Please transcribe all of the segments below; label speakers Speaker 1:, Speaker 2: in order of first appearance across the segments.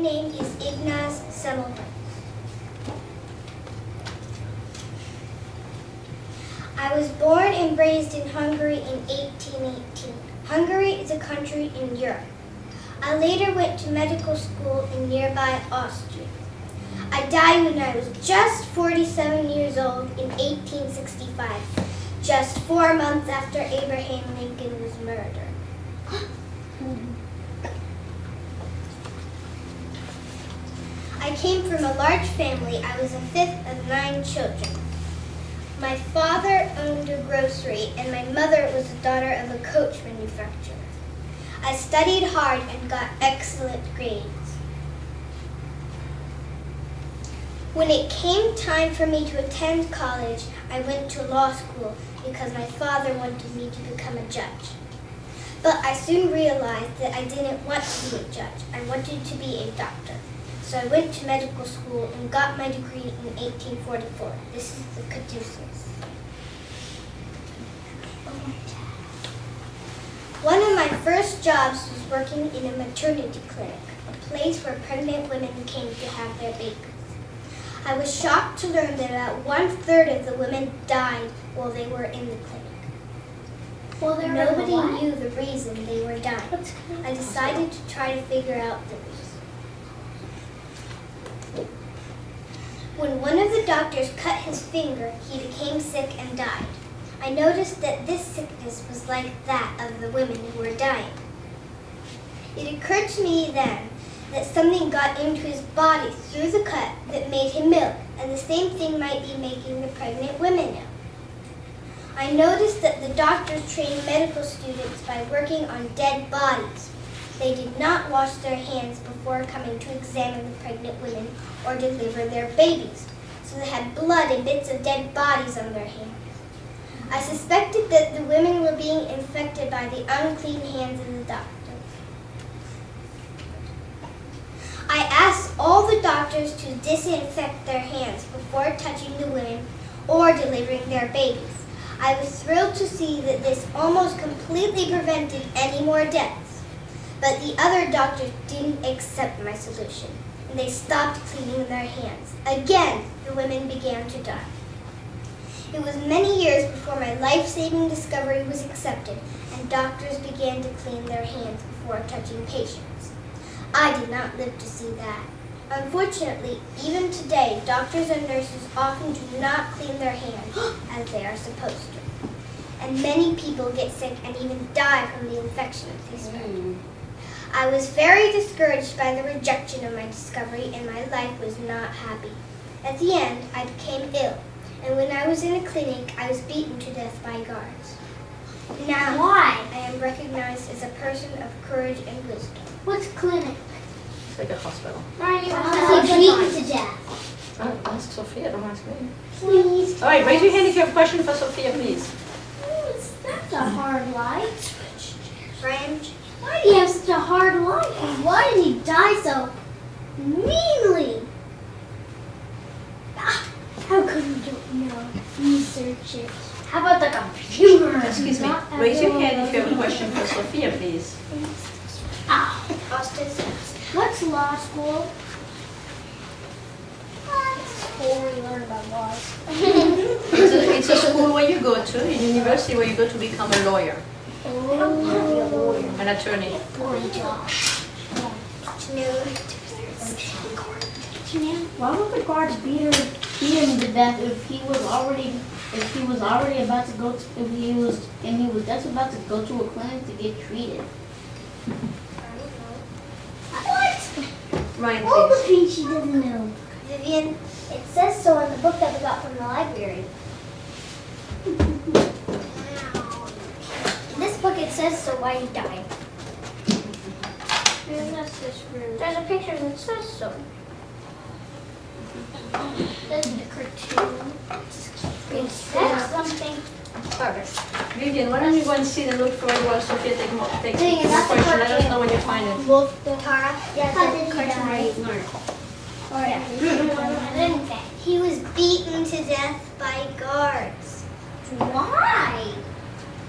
Speaker 1: name is Ignaz Semmelweis. I was born and raised in Hungary in 1818. Hungary is a country in Europe. I later went to medical school in nearby Austria. I died when I was just 47 years old in 1865, just 4 months after Abraham Lincoln was murdered. I came from a large family. I was the fifth of 9 children. My father owned a grocery, and my mother was the daughter of a coach manufacturer. I studied hard and got excellent grades. When it came time for me to attend college, I went to law school because my father wanted me to become a judge. But I soon realized that I didn't want to be a judge. I wanted to be a doctor. So I went to medical school and got my degree in 1844. This is the caduceus. One of my first jobs was working in a maternity clinic, a place where pregnant women came to have their babies. I was shocked to learn that about 1/3 of the women died while they were in the clinic. Nobody knew the reason they were dying. I decided to try to figure out the reason. When one of the doctors cut his finger, he became sick and died. I noticed that this sickness was like that of the women who were dying. It occurred to me then that something got into his body through the cut that made him ill, and the same thing might be making the pregnant women ill. I noticed that the doctors trained medical students by working on dead bodies. They did not wash their hands before coming to examine the pregnant women or deliver their babies, so they had blood and bits of dead bodies on their hands. I suspected that the women were being infected by the unclean hands of the doctors. I asked all the doctors to disinfect their hands before touching the women or delivering their babies. I was thrilled to see that this almost completely prevented any more deaths. But the other doctors didn't accept my solution, and they stopped cleaning their hands. Again, the women began to die. It was many years before my life-saving discovery was accepted, and doctors began to clean their hands before touching patients. I did not live to see that. Unfortunately, even today, doctors and nurses often do not clean their hands as they are supposed to. And many people get sick and even die from the infections they spread. I was very discouraged by the rejection of my discovery, and my life was not happy. At the end, I became ill, and when I was in a clinic, I was beaten to death by guards. Now,
Speaker 2: Why?
Speaker 1: I am recognized as a person of courage and wisdom.
Speaker 2: What's clinic?
Speaker 3: It's like a hospital.
Speaker 2: Are you beaten to death?
Speaker 3: Oh, ask Sophia, don't ask me.
Speaker 2: Please.
Speaker 3: All right, raise your hand if you have a question for Sophia, please.
Speaker 2: That's a hard life.
Speaker 1: French.
Speaker 2: Why do you have such a hard life? And why did he die so meanly? How come you don't know? Research it. How about the computer?
Speaker 3: Excuse me,
Speaker 2: Not
Speaker 3: raise your
Speaker 2: everyone
Speaker 3: hand if you have a
Speaker 2: knows.
Speaker 3: question for Sophia, please.
Speaker 1: Austin says.
Speaker 2: What's law school? School where you learn about laws.
Speaker 3: It's a school where you go to, a university where you go to become a lawyer, an attorney.
Speaker 2: Boring job.
Speaker 4: Why would the guards beat him to death if he was already about to go to, if he was just about to go to a clinic to get treated?
Speaker 2: What?
Speaker 3: Ryan,
Speaker 2: All the
Speaker 3: please.
Speaker 2: things she doesn't know.
Speaker 1: Vivian, it says so in the book that we got from the library. In this book it says so why he died. There's a picture that says so. There's the cartoon. It says something.
Speaker 3: Vivian, why don't you go and sit and look for it while Sophia takes more
Speaker 1: Dang it,
Speaker 3: question.
Speaker 1: that's the
Speaker 3: Let us
Speaker 1: cartoon.
Speaker 3: know when you find it.
Speaker 1: Tara?
Speaker 2: Yeah,
Speaker 1: How
Speaker 2: the
Speaker 1: did he
Speaker 2: cartoon
Speaker 1: die? He was beaten to death by guards.
Speaker 2: Why?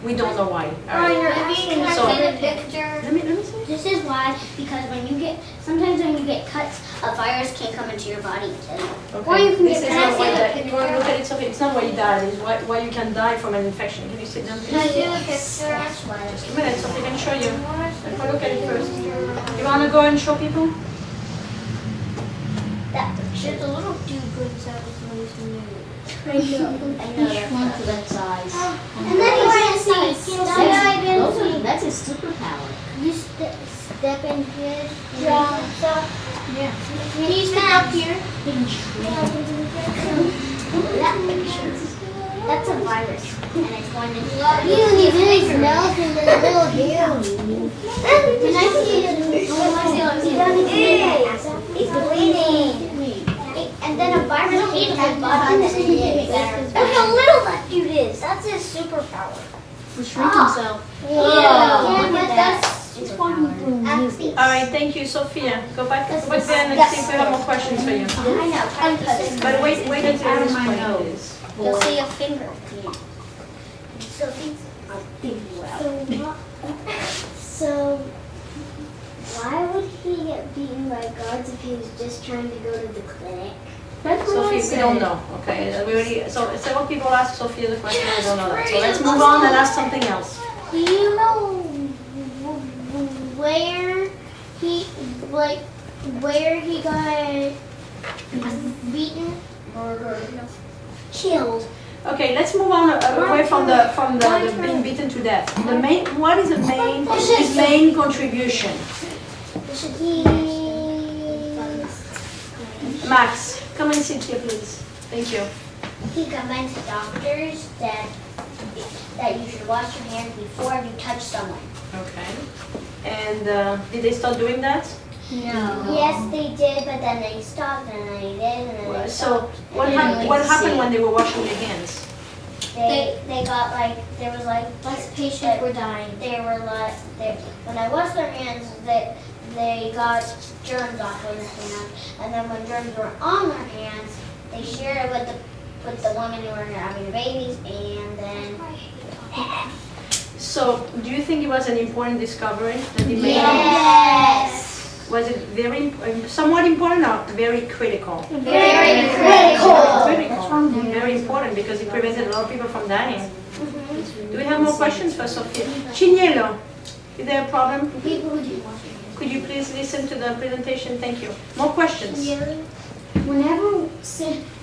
Speaker 3: We don't know why. All
Speaker 2: Or
Speaker 3: right.
Speaker 2: you're asking
Speaker 3: So-
Speaker 2: a picture.
Speaker 3: Let me see.
Speaker 2: This is why, because sometimes when you get cuts, a virus can come into your body and kill you.
Speaker 3: Okay.
Speaker 2: Or you can
Speaker 3: This
Speaker 2: get
Speaker 3: is not why
Speaker 2: cancer.
Speaker 3: that. You want to look at it, Sophie? It's not why you died. It's why you can die from an infection. Can you sit down,
Speaker 2: Can I
Speaker 3: please?
Speaker 2: see the picture?
Speaker 3: Just a minute, Sophie. Can show you. Let's look at it first. You want to go and show people?
Speaker 2: That picture. There's a little do-good inside of this. I
Speaker 4: Each one to that size.
Speaker 2: And then you want to see.
Speaker 4: That's his superpower.
Speaker 2: You step in here. Yeah.
Speaker 4: Yeah.
Speaker 2: Can you step up here?
Speaker 4: He can shrink.
Speaker 2: That picture. That's a virus. And it's going to
Speaker 1: He really smells in the little hair.
Speaker 2: Can I see it?
Speaker 1: He's bleeding.
Speaker 2: And then a virus came in his body. Look how little that dude is. That's his superpower.
Speaker 4: He shrink himself.
Speaker 2: Yeah, but that's
Speaker 1: It's walking through music.
Speaker 3: All right. Thank you, Sophia. Go back there and see if we have more questions for you.
Speaker 2: I know.
Speaker 3: But wait until
Speaker 4: Out
Speaker 3: this
Speaker 4: of my
Speaker 3: point
Speaker 4: nose.
Speaker 3: is.
Speaker 2: You'll see a finger.
Speaker 1: So, why would he get beaten by guards if he was just trying to go to the clinic?
Speaker 4: That's what
Speaker 3: Sophie,
Speaker 4: I
Speaker 3: we
Speaker 4: said.
Speaker 3: don't know. Okay. We already. So several people asked Sophia the question. We don't know that. So let's move on and ask something else.
Speaker 2: Do you know where he got beaten or killed?
Speaker 3: Okay, let's move on away from the being beaten to death. What is his main contribution? Max, come and sit here, please. Thank you.
Speaker 2: He convinced doctors that you should wash your hands before you touch someone.
Speaker 3: Okay. And did they start doing that?
Speaker 2: No. Yes, they did, but then they stopped, and then they did, and then they
Speaker 3: So
Speaker 2: stopped.
Speaker 3: what happened when they were washing their hands?
Speaker 2: They got there was
Speaker 1: Less patients were dying.
Speaker 2: they were when I washed their hands, they got germs off of their hands, and then when germs were on their hands, they shared it with the women who were having the babies, and then.
Speaker 3: So do you think it was an important discovery that he made?
Speaker 2: Yes.
Speaker 3: Was it somewhat important or very critical?
Speaker 2: Very critical.
Speaker 3: Critical. Very important because it prevented a lot of people from dying. Do we have more questions for Sophia? Ciniello, is there a problem?
Speaker 1: People who didn't wash their hands.
Speaker 3: Could you please listen to the presentation? Thank you. More questions?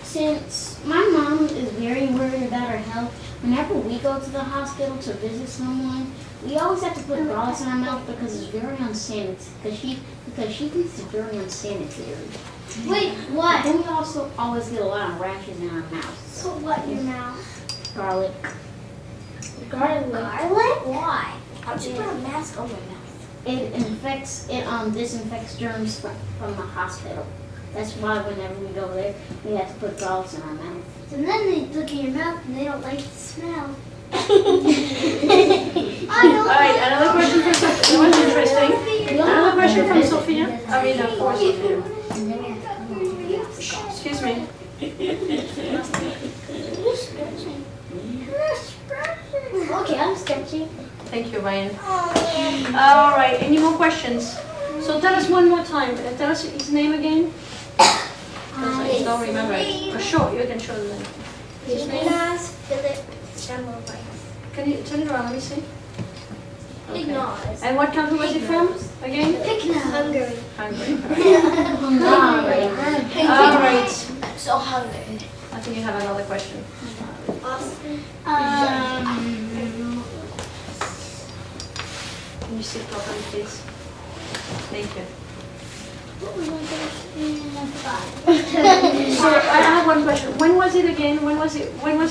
Speaker 4: Since my mom is very worried about her health, whenever we go to the hospital to visit someone, we always have to put gauze in our mouth because it's very unsanitary. Because she thinks it's very unsanitary.
Speaker 2: Wait, what?
Speaker 4: Then we also always get a lot of rashes in our mouth.
Speaker 2: So what in your mouth?
Speaker 4: Garlic.
Speaker 2: Garlic? Why? How'd you put a mask on your mouth?
Speaker 4: It disinfects germs from the hospital. That's why whenever we go there, we have to put gauze in our mouth.
Speaker 2: And then they look in your mouth and they don't like the smell.
Speaker 3: All right, another question for Sophia. That was interesting. Another question from Sophia. For Sophia. Excuse me.
Speaker 2: Okay, I'm stretching.
Speaker 3: Thank you, Ryan. All right, any more questions? So tell us one more time. Tell us his name again. I don't remember it. Oh, sure, you can show them.
Speaker 1: Ignaz Semmelweis.
Speaker 3: Can you turn it around? Let me see. Okay.
Speaker 2: Ignaz.
Speaker 3: And what country was he from? Again?
Speaker 1: Hungary.
Speaker 3: Hungary.
Speaker 4: Hungry.
Speaker 3: All right.
Speaker 2: So hungry.
Speaker 3: I think you have another question.
Speaker 1: Austin.
Speaker 3: Can you sit properly, please? Thank you. So I have one question. When was it again? When was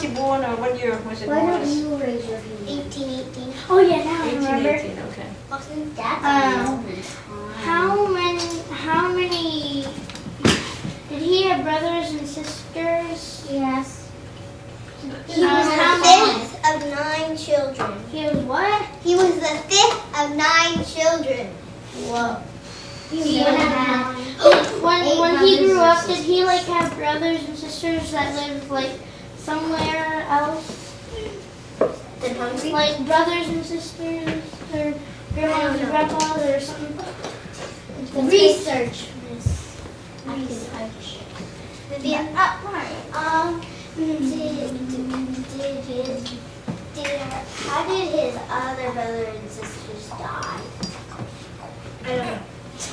Speaker 3: he born, or what year was it
Speaker 1: Why
Speaker 3: born?
Speaker 1: don't you raise your hand?
Speaker 2: 1818. Oh yeah, now I remember.
Speaker 3: 1818. Okay.
Speaker 1: Austin?
Speaker 2: That's how many did he have brothers and sisters?
Speaker 1: Yes. He
Speaker 2: Uh,
Speaker 1: was
Speaker 2: how
Speaker 1: the fifth of 9 children.
Speaker 2: He was what?
Speaker 1: He was the fifth of 9 children.
Speaker 2: Whoa.
Speaker 1: He had
Speaker 2: When he grew up, did he have brothers and sisters that lived somewhere else?
Speaker 1: Than hungry?
Speaker 2: Like brothers and sisters, or grandmas and grandpas, or something.
Speaker 1: Research, Miss.
Speaker 2: Research.
Speaker 1: Vivian?
Speaker 2: How did his other brother and sisters die?
Speaker 1: I don't know.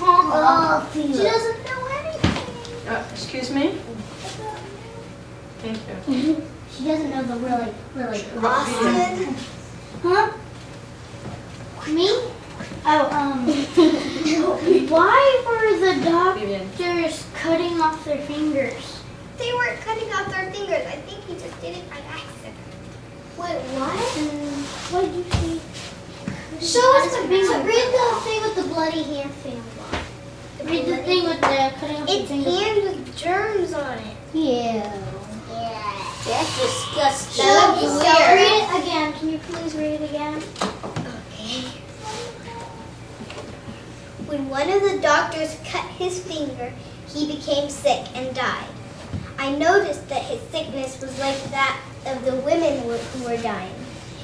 Speaker 2: Oh, she doesn't know anything.
Speaker 3: Excuse me? Thank you.
Speaker 2: She doesn't know the really
Speaker 1: Austin?
Speaker 2: Huh? Me? Oh, why were the
Speaker 3: Vivian.
Speaker 2: doctors cutting off their fingers?
Speaker 1: They weren't cutting off their fingers. I think he just did it by accident.
Speaker 2: Wait, what? What did you say?
Speaker 1: Show us the
Speaker 2: fingers.
Speaker 1: Read the thing with the bloody hand thing.
Speaker 2: Read the thing with the cutting off the
Speaker 1: It's
Speaker 2: fingers.
Speaker 1: hand with germs on it.
Speaker 2: Yeah. That's disgusting.
Speaker 1: That looks weird.
Speaker 2: Read it again. Can you please read it again?
Speaker 1: Okay. When one of the doctors cut his finger, he became sick and died. I noticed that his sickness was like that of the women who were dying.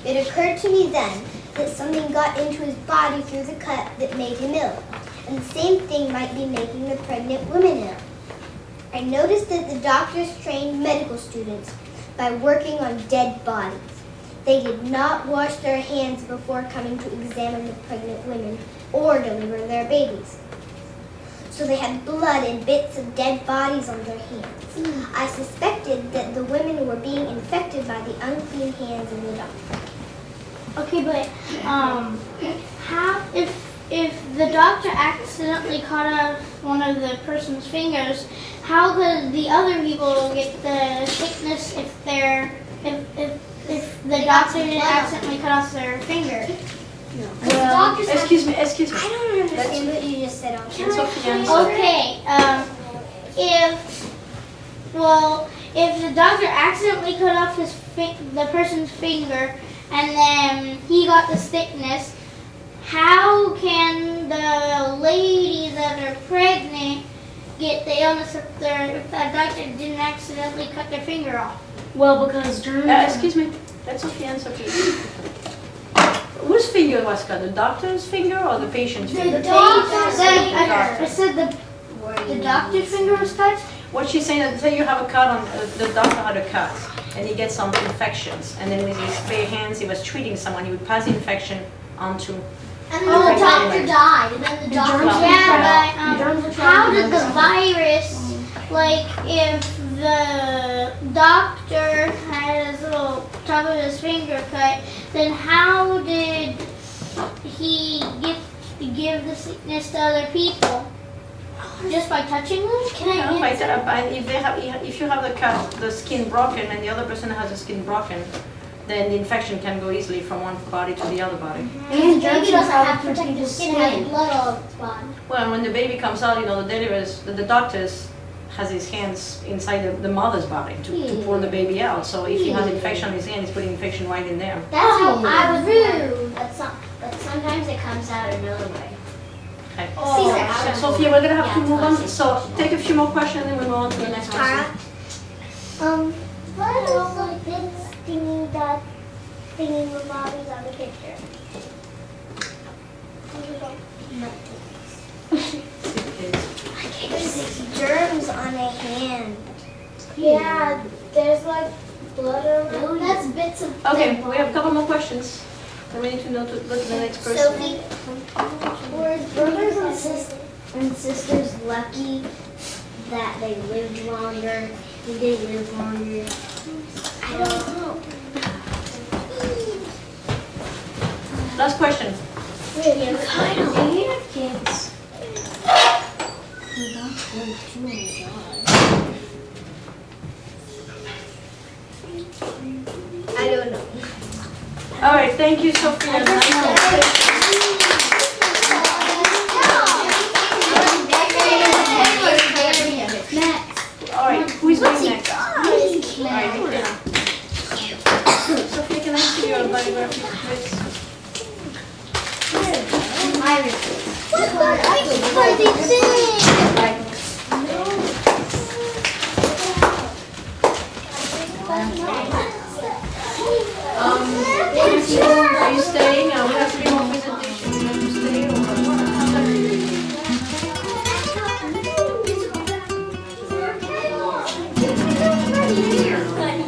Speaker 1: It occurred to me then that something got into his body through the cut that made him ill, and the same thing might be making the pregnant women ill. I noticed that the doctors trained medical students by working on dead bodies. They did not wash their hands before coming to examine the pregnant women or deliver their babies. So they had blood and bits of dead bodies on their hands. I suspected that the women were being infected by the unclean hands of the doctor.
Speaker 2: Okay, but how if the doctor accidentally cut off one of the person's fingers, how could the other people get the sickness if the doctor didn't accidentally cut off their finger?
Speaker 1: Well,
Speaker 3: Excuse me.
Speaker 1: I don't understand what you just said.
Speaker 3: It's Sofia.
Speaker 2: Okay, if the doctor accidentally cut off the person's finger and then he got the sickness, how can the ladies that are pregnant get the illness if the doctor didn't accidentally cut their finger off?
Speaker 4: Well, because germs.
Speaker 3: Excuse me. That's Sofia and Sophia. Whose finger was cut? The doctor's finger or the patient's finger?
Speaker 2: I said the doctor's finger was cut.
Speaker 3: What she's saying is, say you have a cut on, the doctor had a cut, and he gets some infections, and then with his bare hands he was treating someone, he would pass the infection onto.
Speaker 1: And then the doctor died, and then the doctor
Speaker 2: How did the virus, like if the doctor had his little top of his finger cut, then how did he give the sickness to other people? Just by touching them?
Speaker 3: If you have the cut, the skin broken, and the other person has the skin broken, then the infection can go easily from one body to the other body.
Speaker 1: And the baby doesn't have protective skin, has blood all over its body.
Speaker 3: Well, when the baby comes out, the doctors has his hands inside the mother's body to pull the baby out. So if he has infection on his hand, he's putting infection right in there.
Speaker 1: That's how I was
Speaker 2: rude.
Speaker 1: But sometimes it comes out another way.
Speaker 3: Okay.
Speaker 1: C-section.
Speaker 3: So Sophia, we're gonna have to move on. So take a few more questions, and then we move on to the next
Speaker 1: Tara?
Speaker 3: person.
Speaker 1: What is the big thingy with Bobby's on the picture? There's germs on a hand. Yeah, there's like blood around. That's bits of.
Speaker 3: Okay, we have a couple more questions. Then we need to know to go to the next person.
Speaker 1: Sophie, were brothers and sisters lucky that they lived longer? Did they live longer? I don't know.
Speaker 3: Last question.
Speaker 1: Do you have kids? I don't know.
Speaker 3: All right, thank you, Sophia. All right, who is going next? All right, Sophia, can I see your biography, please?
Speaker 1: What are these things? Here, honey.